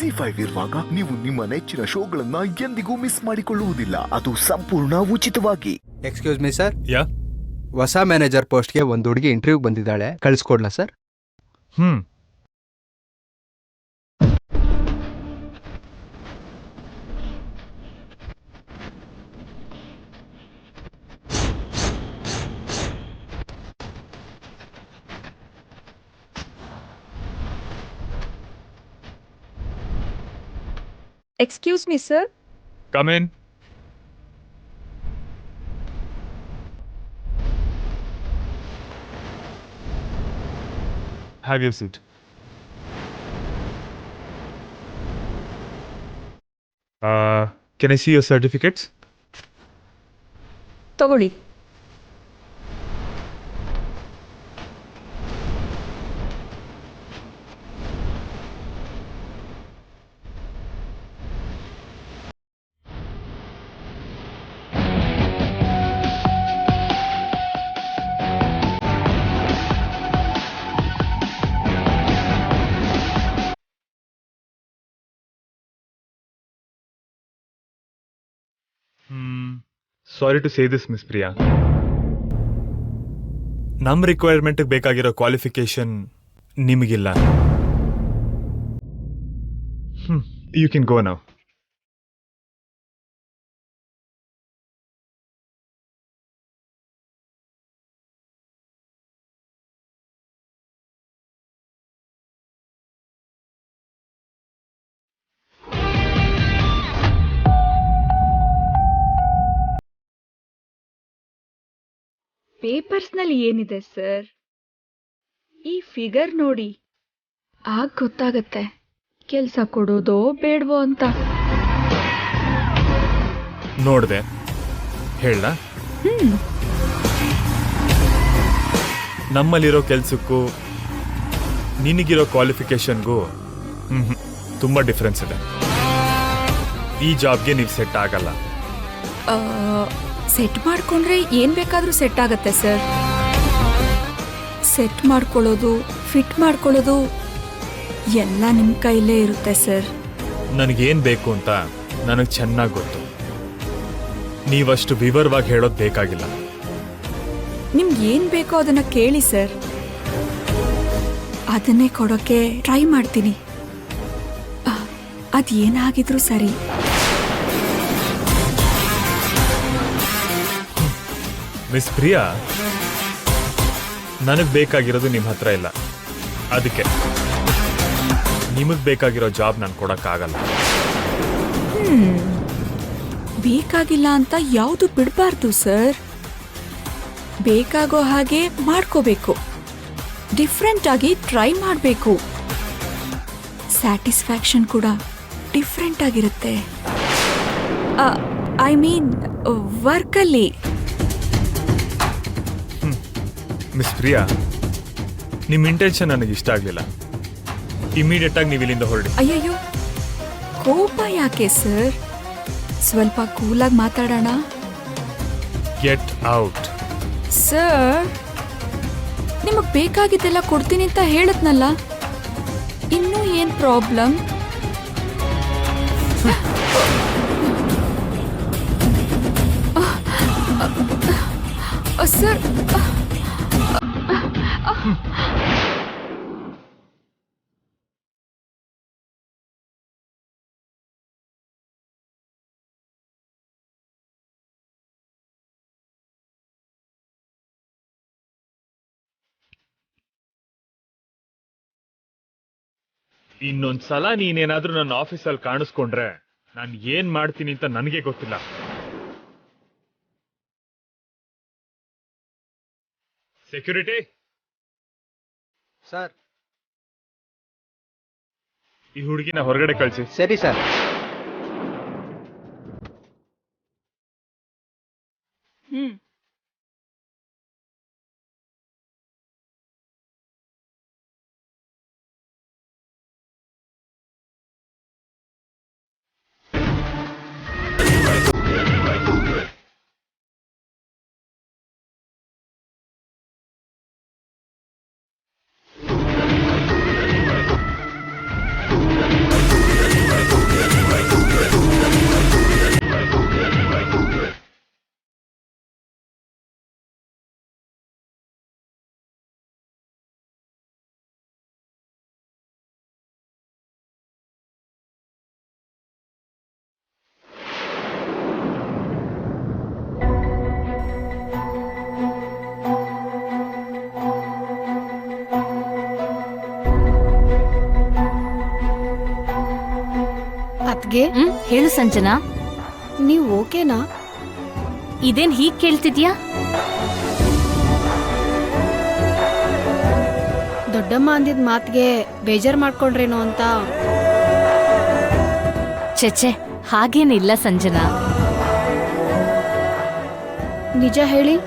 ಜಿ5 ಇರುವಾಗ ನೀವು ನಿಮ್ಮ ನೆಚ್ಚಿನ ಶೋಗಳನ್ನ ಎಂದಿಗೂ ಮಿಸ್ ಮಾಡಿಕೊಳ್ಳುವುದಿಲ್ಲ. ಅದು ಸಂಪೂರ್ಣ ಉಚಿತವಾಗಿ. Excuse me sir. ಯಾ ಹೊಸ ಮ್ಯಾನೇಜರ್ ಪೋಸ್ಟ್ಗೆ ಒಂದು ಹುಡುಗಿ ಇಂಟರ್ವ್ಯೂ ಬಂದಿದ್ದಾಳೆ, ಕಳಿಸ್ಕೊಡ್ಲಾ sir? Excuse me, sir. Come in. Have your seat. Can I see your certificates? ತಗೊಳ್ಳಿ. Sorry to say this, Miss Priya. ನಮ್ಮ ರಿಕ್ವೈರ್ಮೆಂಟ್ಗೆ ಬೇಕಾಗಿರೋ ಕ್ವಾಲಿಫಿಕೇಶನ್ ನಿಮಗಿಲ್ಲ. You can go now. ಪೇಪರ್ಸ್ನಲ್ಲಿ ಏನಿದೆ ಸರ್? ಈ ಫಿಗರ್ ನೋಡಿ, ಆಗ ಗೊತ್ತಾಗತ್ತೆ ಕೆಲಸ ಕೊಡೋದೋ ಬೇಡವೋ ಅಂತ. ನೋಡ್ದೆ ಹೇಳ. ನಮ್ಮಲ್ಲಿರೋ ಕೆಲ್ಸಕ್ಕೂ ನಿನಗಿರೋ ಕ್ವಾಲಿಫಿಕೇಶನ್ಗೂ ತುಂಬಾ ಡಿಫ್ರೆನ್ಸ್ ಇದೆ. ಈ ಜಾಬ್ಗೆ ನೀವು ಸೆಟ್ ಆಗಲ್ಲ. ಸೆಟ್ ಮಾಡ್ಕೊಂಡ್ರೆ ಏನ್ ಬೇಕಾದ್ರೂ ಸೆಟ್ ಆಗತ್ತೆ ಸರ್. ಸೆಟ್ ಮಾಡ್ಕೊಳ್ಳೋದು, ಫಿಟ್ ಮಾಡ್ಕೊಳ್ಳೋದು ಎಲ್ಲ ನಿಮ್ಮ ಕೈಲೇ ಇರುತ್ತೆ ಸರ್. ನನಗೇನು ಬೇಕು ಅಂತ ನನಗೆ ಚೆನ್ನಾಗಿ ಗೊತ್ತು. ನೀವಷ್ಟು ವಿವರವಾಗಿ ಹೇಳೋದು ಬೇಕಾಗಿಲ್ಲ. ನಿಮ್ಗೆ ಏನ್ ಬೇಕೋ ಅದನ್ನ ಕೇಳಿ ಸರ್, ಅದನ್ನೇ ಕೊಡೋಕೆ ಟ್ರೈ ಮಾಡ್ತೀನಿ. ಅದೇನಾಗಿದ್ರು ಸರಿ. ಮಿಸ್ ಪ್ರಿಯಾ, ನನಗೆ ಬೇಕಾಗಿರೋದು ನಿಮ್ಮ ಹತ್ರ ಇಲ್ಲ. ಅದಕ್ಕೆ ನಿಮಗೆ ಬೇಕಾಗಿರೋ ಜಾಬ್ ನಾನು ಕೊಡೋಕ್ಕಾಗಲ್ಲ. ಬೇಕಾಗಿಲ್ಲ ಅಂತ ಯಾವುದು ಬಿಡಬಾರ್ದು ಸರ್. ಬೇಕಾಗೋ ಹಾಗೆ ಮಾಡ್ಕೋಬೇಕು, ಡಿಫ್ರೆಂಟ್ ಆಗಿ ಟ್ರೈ ಮಾಡಬೇಕು. ಸ್ಯಾಟಿಸ್ಫ್ಯಾಕ್ಷನ್ ಕೂಡ ಡಿಫ್ರೆಂಟ್ ಆಗಿರುತ್ತೆ. ಐ ಮೀನ್ ವರ್ಕಲ್ಲಿ. ಮಿಸ್ ಪ್ರಿಯಾ, ನಿಮ್ಮ ಇಂಟೆನ್ಷನ್ ನನಗೆ ಇಷ್ಟ ಆಗಲಿಲ್ಲ. ಇಮಿಡಿಯೇಟ್ ಆಗಿ ನೀವು ಇಲ್ಲಿಂದ ಹೊರಡಿ. ಅಯ್ಯಯ್ಯೋ, ಕೋಪ ಯಾಕೆ ಸರ್? ಸ್ವಲ್ಪ ಕೂಲಾಗಿ ಮಾತಾಡೋಣ. Get out. ಸರ್, ನಿಮಗೆ ಬೇಕಾಗಿದ್ದೆಲ್ಲ ಕೊಡ್ತೀನಿ ಅಂತ ಹೇಳದ್ನಲ್ಲ, ಇನ್ನೂ ಏನ್ ಪ್ರಾಬ್ಲಮ್? ಸರ್, ಇನ್ನೊಂದ್ಸಲ ನೀನೇನಾದ್ರೂ ನನ್ನ ಆಫೀಸಲ್ಲಿ ಕಾಣಿಸ್ಕೊಂಡ್ರೆ ನಾನು ಏನ್ ಮಾಡ್ತೀನಿ ಅಂತ ನನಗೆ ಗೊತ್ತಿಲ್ಲ. ಸೆಕ್ಯೂರಿಟಿ ಸರ್, ಈ ಹುಡುಗಿನ ಹೊರಗಡೆ ಕಳಿಸಿ. ಸರಿ ಸರ್. ಅತ್ಗೆ ಹೇಳು ಸಂಜನಾ. ನೀವ್ ಓಕೆನಾ? ಇದೇನ್ ಹೀಗ್ ಕೇಳ್ತಿದ್ಯಾ? ದೊಡ್ಡಮ್ಮ ಅಂದಿದ್ ಮಾತ್ಗೆ ಬೇಜಾರ್ ಮಾಡ್ಕೊಂಡ್ರೇನೋ ಅಂತ. ಚೆಚೆ, ಹಾಗೇನಿಲ್ಲ ಸಂಜನಾ. ನಿಜ ಹೇಳಿ.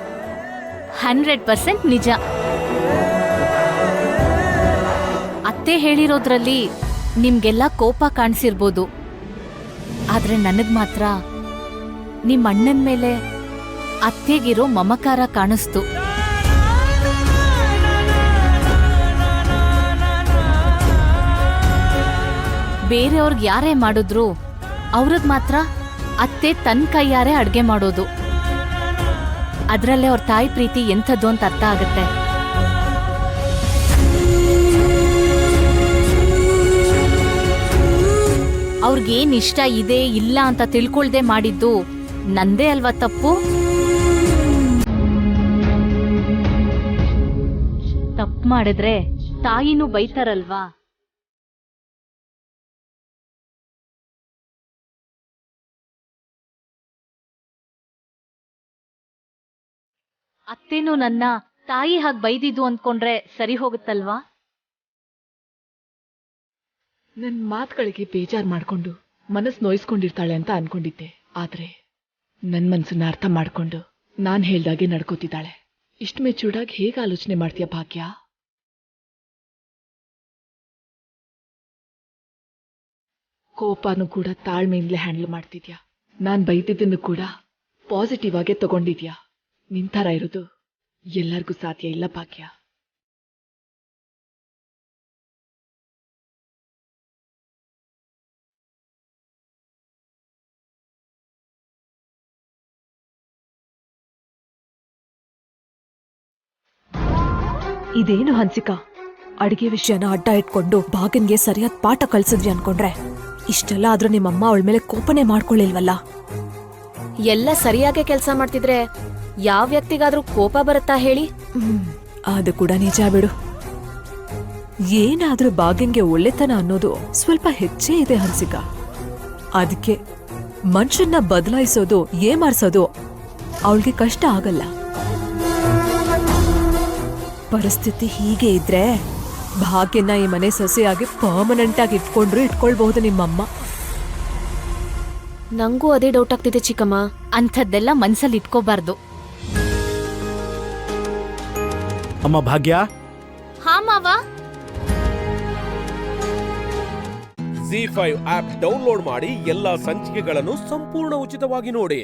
100% ನಿಜ. ಅತ್ತೆ ಹೇಳಿರೋದ್ರಲ್ಲಿ ನಿಮ್ಗೆಲ್ಲ ಕೋಪ ಕಾಣಿಸಿರ್ಬೋದು, ಆದ್ರೆ ನನಗ್ ಮಾತ್ರ ನಿಮ್ ಅಣ್ಣನ್ ಮೇಲೆ ಅತ್ತೆಗಿರೋ ಮಮಕಾರ ಕಾಣಿಸ್ತು. ಬೇರೆಯವ್ರಿಗೆ ಯಾರೇ ಮಾಡಿದ್ರು ಅವ್ರಿಗೆ ಮಾತ್ರ ಅತ್ತೆ ತನ್ನ ಕೈಯಾರೆ ಅಡ್ಗೆ ಮಾಡೋದು. ಅದ್ರಲ್ಲೇ ಅವ್ರ ತಾಯಿ ಪ್ರೀತಿ ಎಂಥದ್ದು ಅಂತ ಅರ್ಥ ಆಗುತ್ತೆ. ಅವ್ರಿಗೇನ್ ಇಷ್ಟ ಇದೆ ಇಲ್ಲ ಅಂತ ತಿಳ್ಕೊಳ್ದೆ ಮಾಡಿದ್ದು ನಂದೇ ಅಲ್ವಾ ತಪ್ಪು? ತಪ್ಪು ಮಾಡಿದ್ರೆ ತಾಯಿನೂ ಬೈತಾರಲ್ವಾ? ಅತ್ತೇನು ನನ್ನ ತಾಯಿ ಹಾಗೆ ಬೈದಿದ್ದು ಅಂದ್ಕೊಂಡ್ರೆ ಸರಿ ಹೋಗುತ್ತಲ್ವಾ? ನನ್ ಮಾತುಗಳಿಗೆ ಬೇಜಾರ್ ಮಾಡ್ಕೊಂಡು ಮನಸ್ಸು ನೋಯಿಸ್ಕೊಂಡಿರ್ತಾಳೆ ಅಂತ ಅನ್ಕೊಂಡಿದ್ದೆ. ಆದ್ರೆ ನನ್ ಮನ್ಸನ್ನ ಅರ್ಥ ಮಾಡ್ಕೊಂಡು ನಾನ್ ಹೇಳ್ದಾಗೆ ನಡ್ಕೋತಿದ್ದಾಳೆ. ಇಷ್ಟು ಮೆಚೂರ್ಡಾಗಿ ಹೇಗೆ ಆಲೋಚನೆ ಮಾಡ್ತೀಯ ಭಾಗ್ಯ? ಕೋಪನೂ ಕೂಡ ತಾಳ್ಮೆಯಿಂದಲೇ ಹ್ಯಾಂಡಲ್ ಮಾಡ್ತಿದ್ಯಾ. ನಾನ್ ಬೈದಿದ್ದನ್ನು ಕೂಡ ಪಾಸಿಟಿವ್ ಆಗೇ ತಗೊಂಡಿದ್ಯಾ. ನಿಂತರ ಇರೋದು ಎಲ್ಲರಿಗೂ ಸಾಧ್ಯ ಇಲ್ಲ ಭಾಗ್ಯ. ಇದೇನು ಹನ್ಸಿಕಾ, ಅಡಿಗೆ ವಿಷಯನ ಅಡ್ಡ ಇಟ್ಕೊಂಡು ಭಾಗನ್ಗೆ ಸರಿಯಾದ ಪಾಠ ಕಳ್ಸಿದ್ರಿ ಅನ್ಕೊಂಡ್ರೆ ಇಷ್ಟೆಲ್ಲ ಆದ್ರೂ ನಿಮ್ಮಮ್ಮ ಅವಳ ಮೇಲೆ ಕೋಪನೆ ಮಾಡ್ಕೊಳ್ಳಿಲ್ವಲ್ಲ? ಎಲ್ಲ ಸರಿಯಾಗಿ ಕೆಲಸ ಮಾಡ್ತಿದ್ರೆ ಯಾವ ವ್ಯಕ್ತಿಗಾದ್ರೂ ಕೋಪ ಬರುತ್ತಾ ಹೇಳಿ? ಅದು ಕೂಡ ನಿಜ ಬಿಡು. ಏನಾದ್ರೂ ಭಾಗ್ಯಂಗೆ ಒಳ್ಳೆತನ ಅನ್ನೋದು ಸ್ವಲ್ಪ ಹೆಚ್ಚೇ ಇದೆ ಹನ್ಸಿಕಾ. ಅದಕ್ಕೆ ಮನುಷ್ಯನ್ನ ಬದಲಾಯಿಸೋದು ಏಮಾರ್ಸೋದು ಅವಳಿಗೆ ಕಷ್ಟ ಆಗಲ್ಲ. ಪರಿಸ್ಥಿತಿ ಹೀಗೆ ಇದ್ರೆ ಭಾಗ್ಯನ ಈ ಮನೆ ಸೊಸೆಯಾಗಿ ಪರ್ಮನೆಂಟ್ ಆಗಿ ಇಟ್ಕೊಳ್ಬಹುದು ನಿಮ್ಮಮ್ಮ. ನಂಗೂ ಅದೇ ಡೌಟ್ ಆಗ್ತಿದೆ ಚಿಕ್ಕಮ್ಮ. ಅಂಥದ್ದೆಲ್ಲ ಮನ್ಸಲ್ಲಿ ಇಟ್ಕೋಬಾರ್ದು. ಅಮ್ಮ ಭಾಗ್ಯ. ಹಾ ಮಾವ. ZEE5 ಆಪ್ ಡೌನ್ಲೋಡ್ ಮಾಡಿ ಎಲ್ಲಾ ಸಂಚಿಕೆಗಳನ್ನು ಸಂಪೂರ್ಣ ಉಚಿತವಾಗಿ ನೋಡಿ.